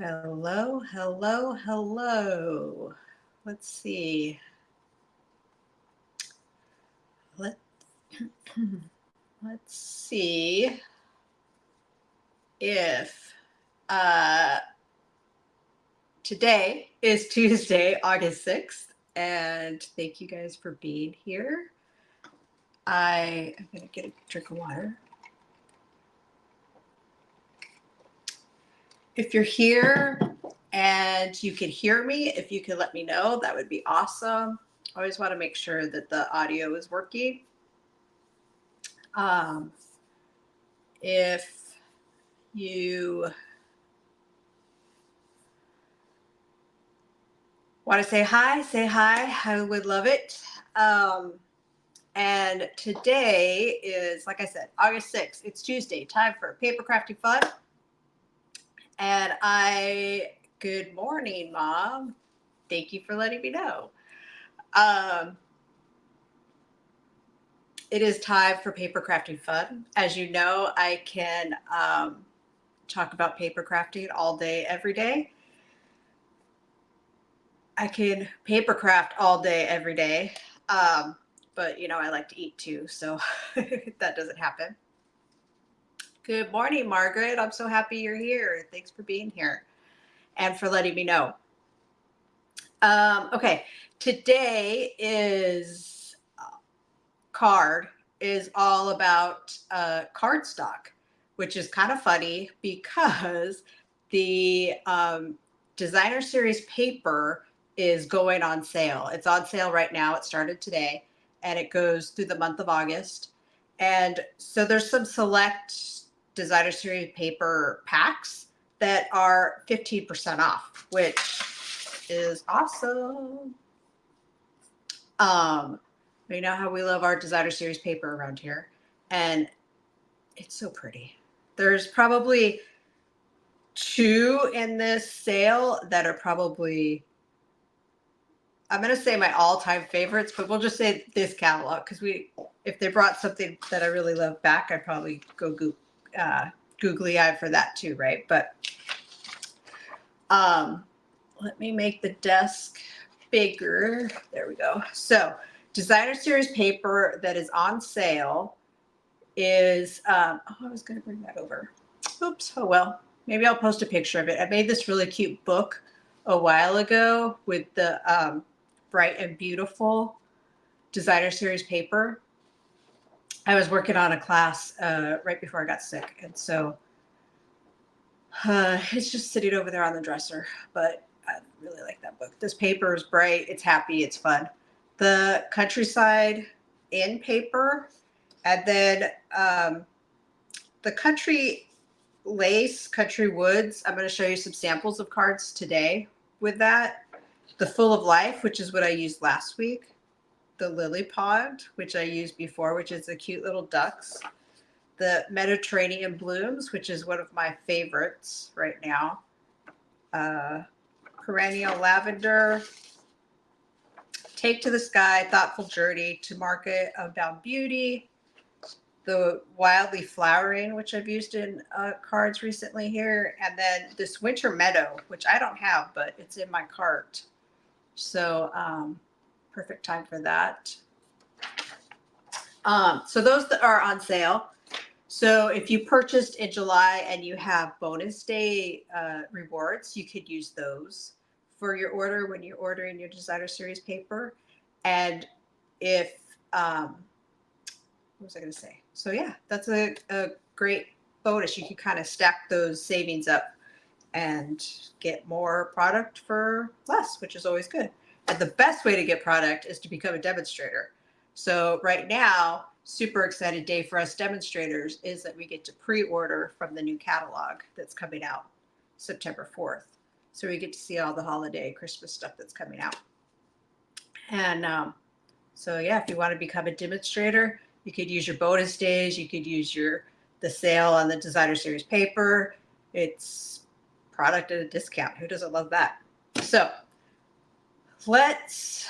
Hello, hello, hello. Let's see. Let, let's see if uh, today is Tuesday, August 6th. And thank you guys for being here. I am going to get a drink of water. If you're here and you can hear me, if you could let me know, that would be awesome. I always want to make sure that the audio is working. If you want to say hi. I would love it. And today is, like I said, August 6th. It's Tuesday, time for paper crafting fun. And good morning, Mom. Thank you for letting me know. It is time for paper crafting fun. As you know, I can talk about paper crafting all day, every day. I can paper craft all day, every day. But I like to eat too, so that doesn't happen. Good morning, Margaret. I'm so happy you're here. Thanks for being here and for letting me know. Okay, today is card is all about cardstock, which is kind of funny because the designer series paper is going on sale. It's on sale right now. It started today and it goes through the month of August. And so there's some select designer series paper packs that are 15% off, which is awesome. You know how we love our designer series paper around here, and it's so pretty. There's probably two in this sale that are probably, I'm going to say my all-time favorites, but we'll just say this catalog because if they brought something that I really love back, I'd probably go googly eye for that too, right? But let me make the desk bigger. There we go. So designer series paper that is on sale is, I was going to bring that over. Oops. Oh, well, maybe I'll post a picture of it. I made this really cute book a while ago with the Bright and Beautiful designer series paper. I was working on a class right before I got sick. And so it's just sitting over there on the dresser, but I really like that book. This paper is bright. It's happy. It's fun. The countryside in paper, and then the country lace, country woods. I'm going to show you some samples of cards today with that. The full of life, which is what I used last week. The lily pond, which I used before, which is the cute little ducks. The Mediterranean blooms, which is one of my favorites right now. Perennial lavender. Take to the sky, thoughtful journey to market of down beauty. The wildly flowering, which I've used in cards recently here. And then this winter meadow, which I don't have, but it's in my cart. So perfect time for that. So those that are on sale. So if you purchased in July and you have bonus day rewards, you could use those for your order when you're ordering your designer series paper. And if, what was I going to say? So yeah, that's a great bonus. You can kind of stack those savings up and get more product for less, which is always good. And the best way to get product is to become a demonstrator. So right now, super excited day for us demonstrators is that we get to pre-order from the new catalog that's coming out September 4th. So we get to see all the holiday Christmas stuff that's coming out. And so yeah, if you want to become a demonstrator, you could use your bonus days. You could use the sale on the designer series paper. It's product at a discount. Who doesn't love that? So let's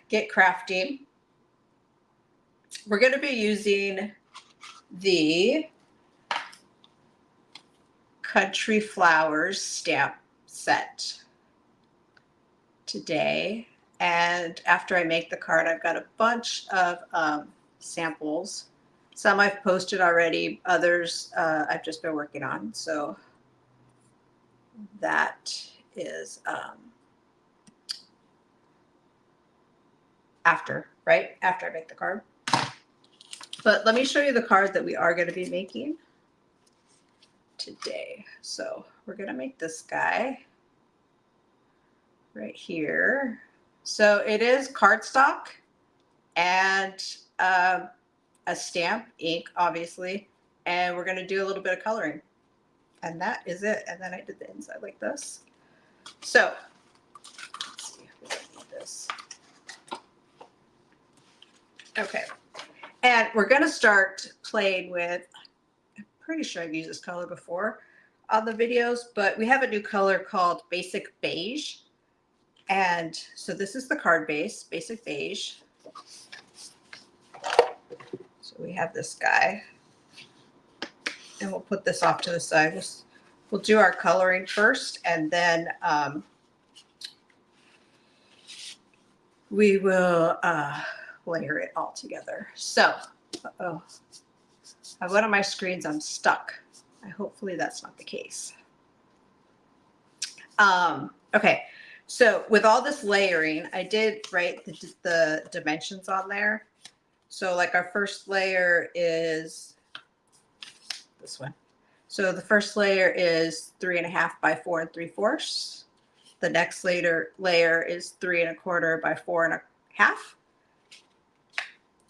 get crafting. We're going to be using the Country Flowers stamp set today. And after I make the card, I've got a bunch of samples. Some I've posted already, others I've just been working on. So that is after, right? After I make the card. But let me show you the card that we are going to be making today. So we're going to make this guy right here. So it is cardstock and a stamp, ink, obviously. And we're going to do a little bit of coloring. And that is it. And then I did the inside like this. So let's see, we don't need this. Okay. And we're going to start playing with, I'm pretty sure I've used this color before on the videos, but we have a new color called Basic Beige. And so this is the card base, Basic Beige. So we have this guy. And we'll put this off to the side. We'll do our coloring first, and then we will layer it all together. So, on one of my screens, I'm stuck. Hopefully that's not the case. Okay, so with all this layering, I did write the dimensions on there. So like our first layer is this one. So the first layer is 3.5 by 4 3/4. The next layer is 3 1/4 by 4 1/2.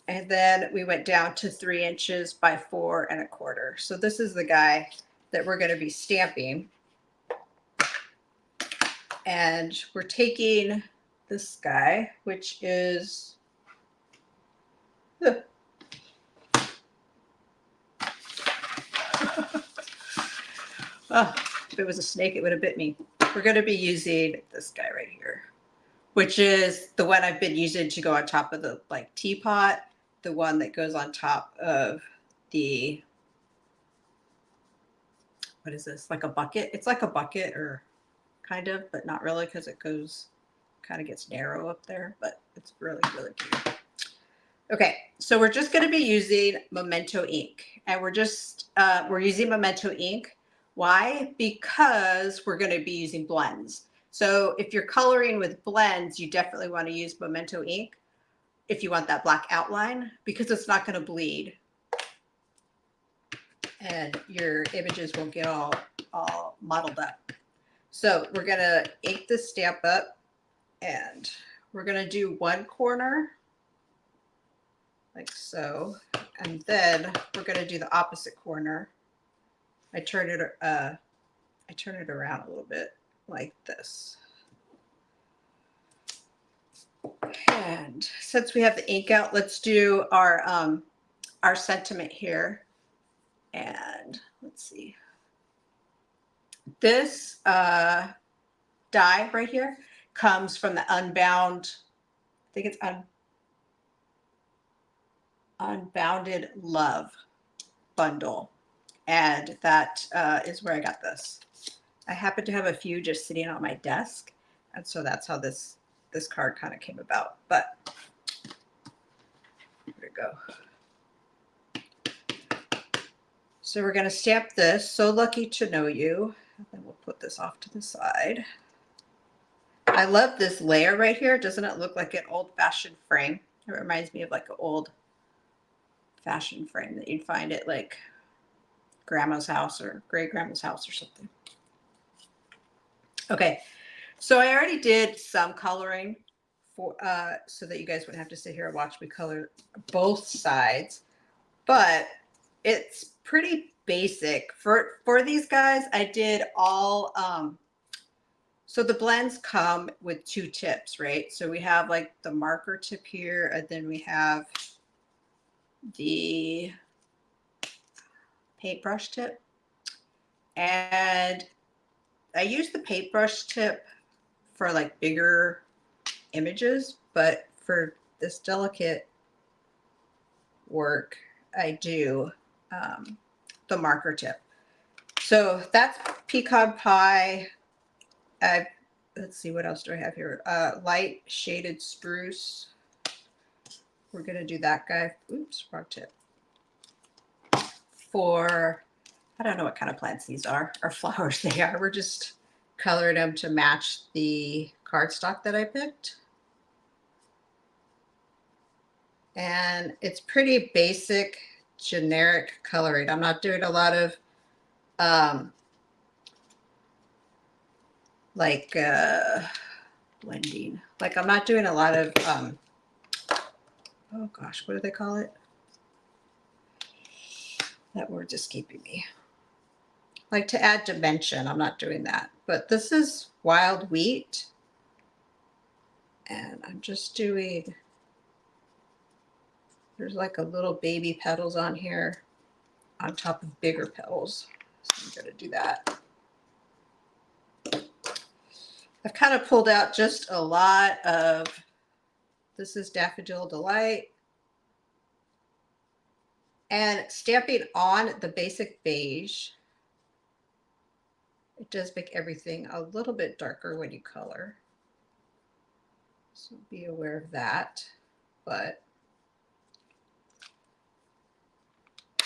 And then we went down to 3 inches by 4 1/4. So this is the guy that we're going to be stamping. And we're taking this guy, which is oh, if it was a snake, it would have bit me. We're going to be using this guy right here, which is the one I've been using to go on top of the like teapot, the one that goes on top of the, what is this, like a bucket? It's like a bucket, or kind of, but not really, because it goes, kind of gets narrow up there, but it's really, really cute. Okay, so we're just going to be using Memento ink, and we're using Memento ink. Why? Because we're going to be using blends. So if you're coloring with blends, you definitely want to use Memento ink if you want that black outline, because it's not going to bleed and your images won't get all muddled up. So we're going to ink this stamp up, and we're going to do one corner like so, and then we're going to do the opposite corner. I turn it around a little bit like this. And since we have the ink out, let's do our sentiment here. And let's see. This die right here comes from the Unbound, I think it's Unbounded Love bundle. And that is where I got this. I happen to have a few just sitting on my desk. And so that's how this card kind of came about. But here we go. So we're going to stamp this, So Lucky to Know You. And then we'll put this off to the side. I love this layer right here. Doesn't it look like an old-fashioned frame? It reminds me of like an old-fashioned frame that you'd find at like grandma's house or great grandma's house or something. Okay, so I already did some coloring for so that you guys wouldn't have to sit here and watch me color both sides, but it's pretty basic for these guys. I did all so the blends come with 2 tips, right? So we have like the marker tip here, and then we have the paintbrush tip. And I use the paintbrush tip for like bigger images, but for this delicate work, I do the marker tip. So that's pecan pie. Let's see, what else do I have here? Light shaded spruce. We're gonna do that guy. Oops, wrong tip. For, I don't know what kind of plants these are or flowers they are. We're just coloring them to match the cardstock that I picked. And it's pretty basic, generic coloring. I'm not doing a lot of like blending. Like I'm not doing a lot of oh gosh, what do they call it? That word's escaping me. Like to add dimension, I'm not doing that. But this is wild wheat. And I'm just doing, there's like a little baby petals on here on top of bigger petals. So I'm gonna do that. I've kind of pulled out just a lot of, this is Daffodil Delight. And stamping on the basic beige, it does make everything a little bit darker when you color. So be aware of that. But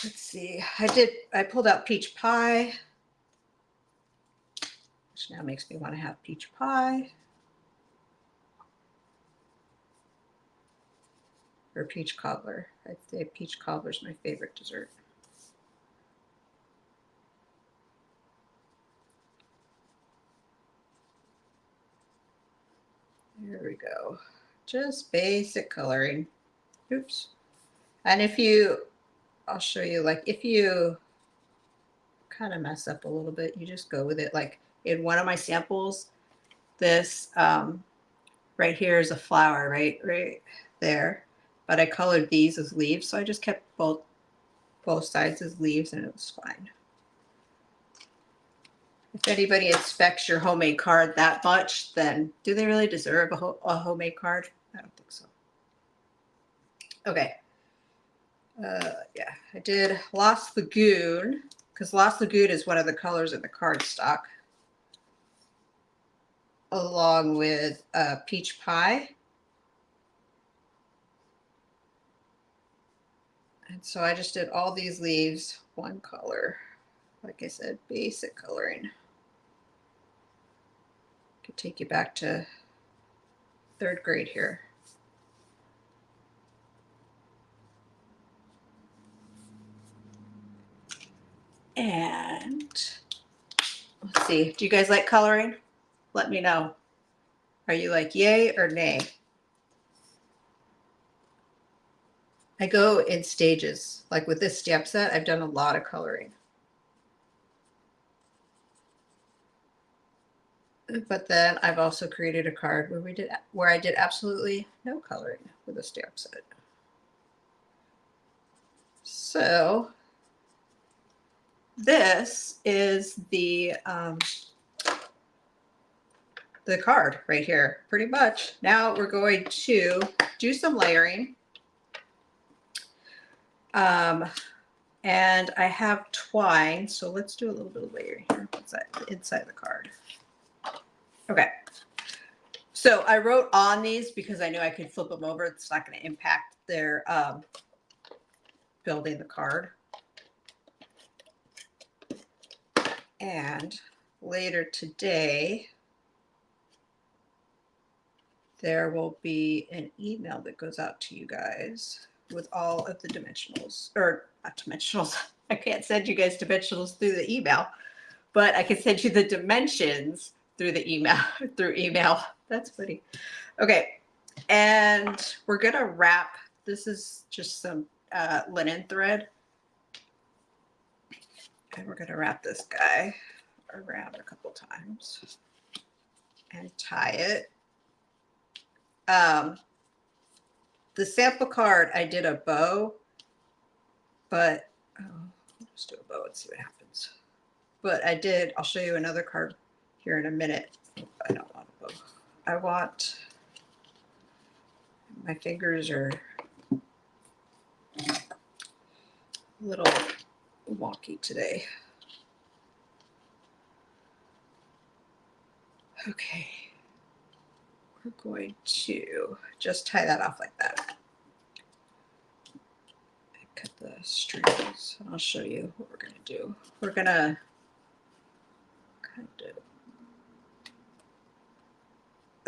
let's see, I pulled out peach pie, which now makes me want to have peach pie. Or peach cobbler. I'd say peach cobbler is my favorite dessert. There we go. Just basic coloring. Oops. And if you, I'll show you, like if you kind of mess up a little bit, you just go with it. Like in one of my samples, this right here is a flower, right there. But I colored these as leaves, so I just kept both sides as leaves, and it was fine. If anybody expects your homemade card that much, then do they really deserve a homemade card? I don't think so. Okay. Yeah, I did Lost Lagoon, because Lost Lagoon is one of the colors in the cardstock, along with Peach Pie. And so I just did all these leaves, one color. Like I said, basic coloring. Could take you back to 3rd grade here. And let's see, do you guys like coloring? Let me know. Are you like yay or nay? I go in stages. Like with this stamp set, I've done a lot of coloring. But then I've also created a card where I did absolutely no coloring with a stamp set. So this is the card right here, pretty much. Now we're going to do some layering. And I have twine, so let's do a little bit of layering here inside the card. Okay. So I wrote on these because I knew I could flip them over. It's not going to impact their building the card. And later today, there will be an email that goes out to you guys with all of the dimensionals, or not dimensionals. I can't send you guys dimensionals through the email, but I can send you the dimensions through the email, through email. That's funny. Okay. And we're going to wrap, this is just some linen thread. And we're going to wrap this guy around a couple times and tie it. The sample card, I did a bow, but I'll just do a bow and see what happens. But I'll show you another card here in a minute. I don't want a bow. I want, my fingers are a little wonky today. Okay. We're going to just tie that off like that. Cut the strings. I'll show you what we're going to do. We're going to kind of,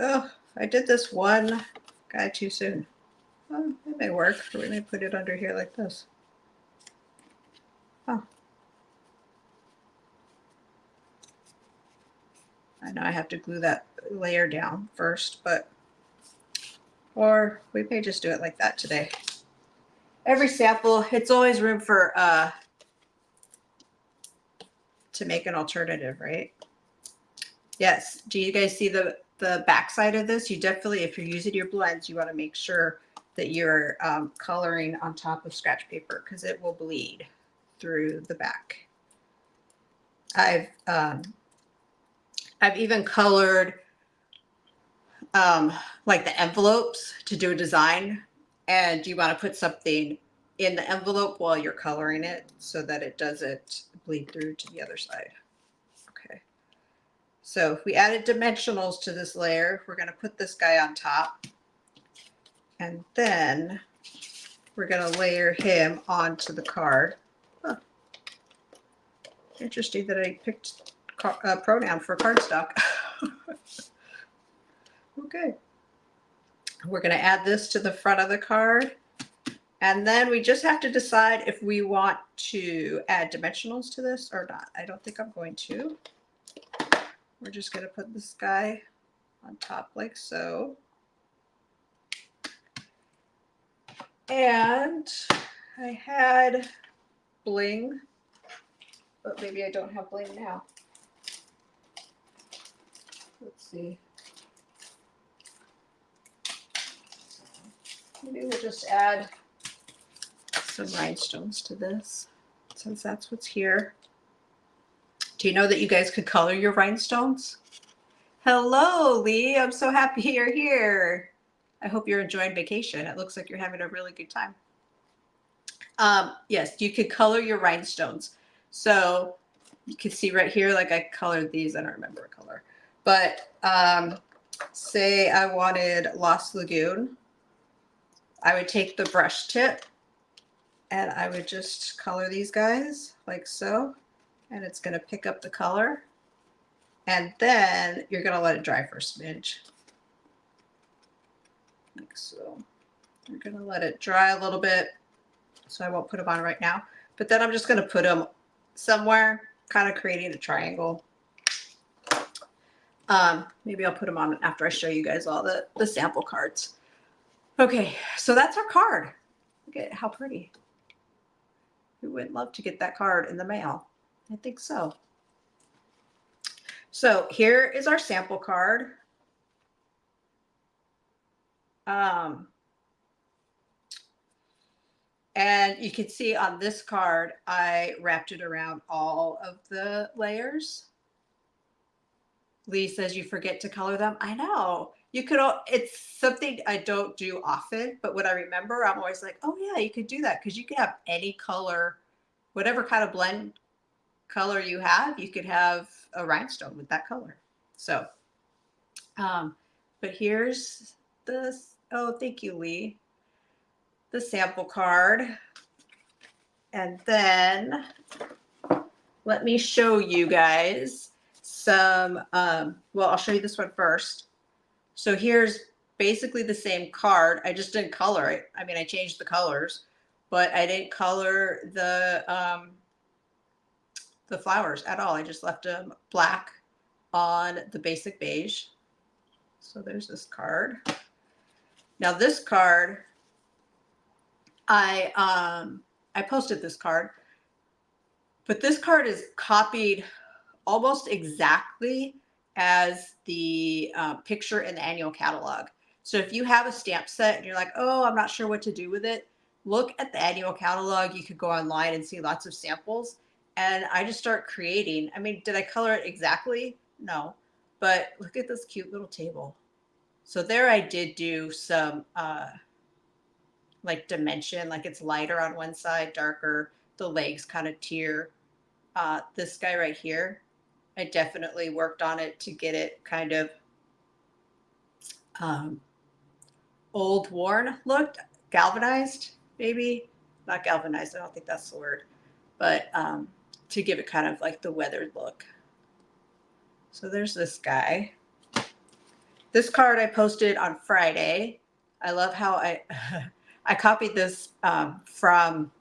oh, I did this one guy too soon. Oh, it may work. We may put it under here like this. Oh. I know I have to glue that layer down first, but, or we may just do it like that today. Every sample, it's always room for, to make an alternative, right? Yes. Do you guys see the back side of this? You definitely, if you're using your blends, you want to make sure that you're coloring on top of scratch paper because it will bleed through the back. I've even colored like the envelopes to do a design, and you want to put something in the envelope while you're coloring it so that it doesn't bleed through to the other side. Okay. So if we added dimensionals to this layer, we're going to put this guy on top, and then we're going to layer him onto the card. Huh. Interesting that I picked a pronoun for cardstock. Okay. We're going to add this to the front of the card. And then we just have to decide if we want to add dimensionals to this or not. I don't think I'm going to. We're just going to put this guy on top like so. And I had bling, but maybe I don't have bling now. Let's see. Maybe we'll just add some rhinestones to this since that's what's here. Do you know that you guys could color your rhinestones? Hello, Lee. I'm so happy you're here. I hope you're enjoying vacation. It looks like you're having a really good time. Yes, you could color your rhinestones. So you can see right here, like I colored these. I don't remember what color. But say I wanted Lost Lagoon. I would take the brush tip and I would just color these guys like so. And it's going to pick up the color. And then you're going to let it dry for a smidge. Like so. You're going to let it dry a little bit. So I won't put them on right now. But then I'm just going to put them somewhere, kind of creating a triangle. Maybe I'll put them on after I show you guys all the sample cards. Okay, so that's our card. Look at how pretty. Who wouldn't love to get that card in the mail? I think so. So here is our sample card. And you can see on this card, I wrapped it around all of the layers. Lee says you forget to color them. I know. You could, it's something I don't do often, but when I remember, I'm always like, oh yeah, you could do that because you could have any color, whatever kind of blend color you have, you could have a rhinestone with that color. So, but here's the, oh, thank you, Lee. The sample card. And then let me show you guys some, well, I'll show you this one first. So here's basically the same card. I just didn't color it. I mean, I changed the colors, but I didn't color the flowers at all. I just left them black on the basic beige. So there's this card. Now this card, I posted this card, but this card is copied almost exactly as the picture in the annual catalog. So if you have a stamp set and you're like, oh, I'm not sure what to do with it, look at the annual catalog. You could go online and see lots of samples. And I just start creating. I mean, did I color it exactly? No. But look at this cute little table. So there I did do some like dimension, like it's lighter on one side, darker. The legs kind of tear. This guy right here, I definitely worked on it to get it kind of um, old worn looked, galvanized, maybe not galvanized. I don't think that's the word, but to give it kind of like the weathered look. So there's this guy. This card I posted on Friday. I love how I copied this from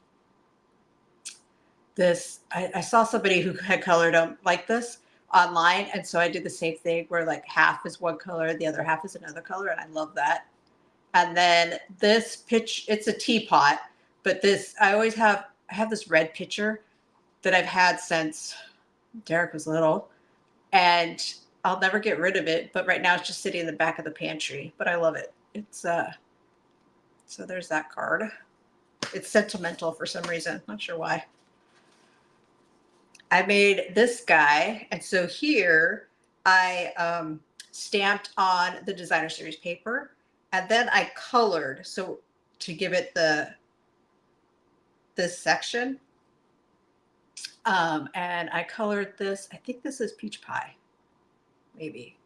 this. I saw somebody who had colored them like this online, and so I did the same thing where like half is one color, the other half is another color, and I love that. And then this pitch, it's a teapot, but this I have this red pitcher that I've had since Derek was little, and I'll never get rid of it. But right now it's just sitting in the back of the pantry. But I love it. It's so there's that card. It's sentimental for some reason. Not sure why. I made this guy, and so here I stamped on the designer series paper, and then I colored. So to give it this section, and I colored this. I think this is peach pie, maybe,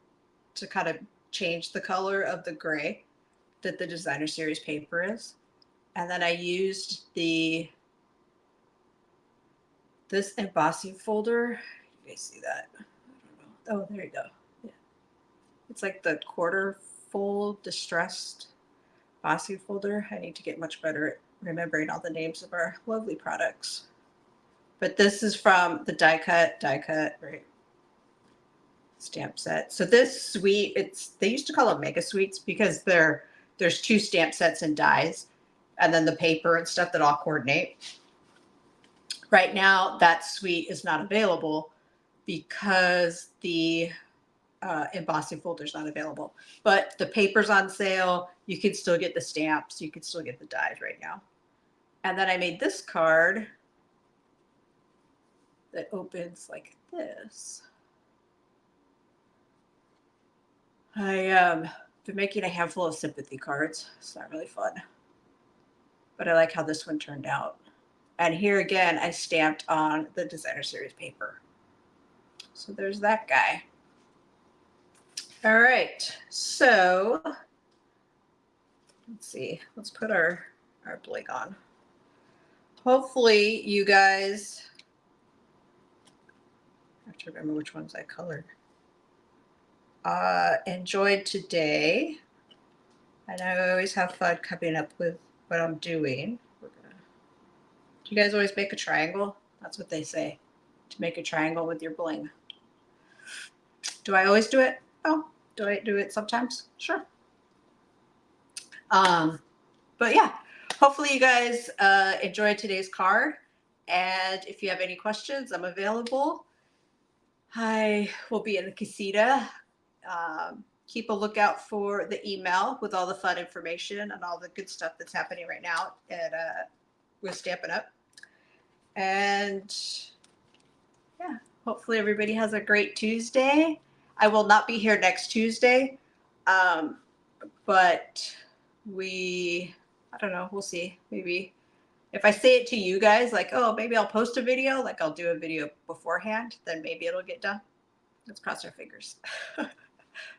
to kind of change the color of the gray that the designer series paper is. And then I used this embossing folder. You guys see that? I don't know. Oh, there you go. Yeah. It's like the quarter fold distressed embossing folder. I need to get much better at remembering all the names of our lovely products. But this is from the die cut, right? Stamp set. So this suite, they used to call it mega suites because there's 2 stamp sets and dies, and then the paper and stuff that all coordinate. Right now, that suite is not available because the embossing folder is not available. But the paper's on sale. You can still get the stamps. You can still get the dies right now. And then I made this card that opens like this. I been making a handful of sympathy cards. It's not really fun, but I like how this one turned out. And here again, I stamped on the designer series paper. So there's that guy. All right, so let's see. Let's put our bling on. Hopefully you guys, I have to remember which ones I colored. Enjoyed today. And I always have fun coming up with what I'm doing. Do you guys always make a triangle? That's what they say, to make a triangle with your bling. Do I always do it? Oh, do I do it sometimes? Sure. But yeah, hopefully you guys enjoyed today's card. And if you have any questions, I'm available. I will be in the casita. Keep a lookout for the email with all the fun information and all the good stuff that's happening right now with Stampin' Up. And yeah, hopefully everybody has a great Tuesday. I will not be here next Tuesday, but I don't know, we'll see. Maybe if I say it to you guys, like, oh, maybe I'll post a video, like I'll do a video beforehand, then maybe it'll get done. Let's cross our fingers.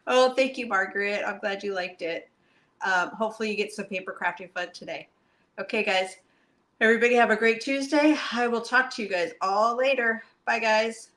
Oh, thank you, Margaret. I'm glad you liked it. Hopefully you get some paper crafting fun today. Okay, guys. Everybody have a great Tuesday. I will talk to you guys all later. Bye, guys.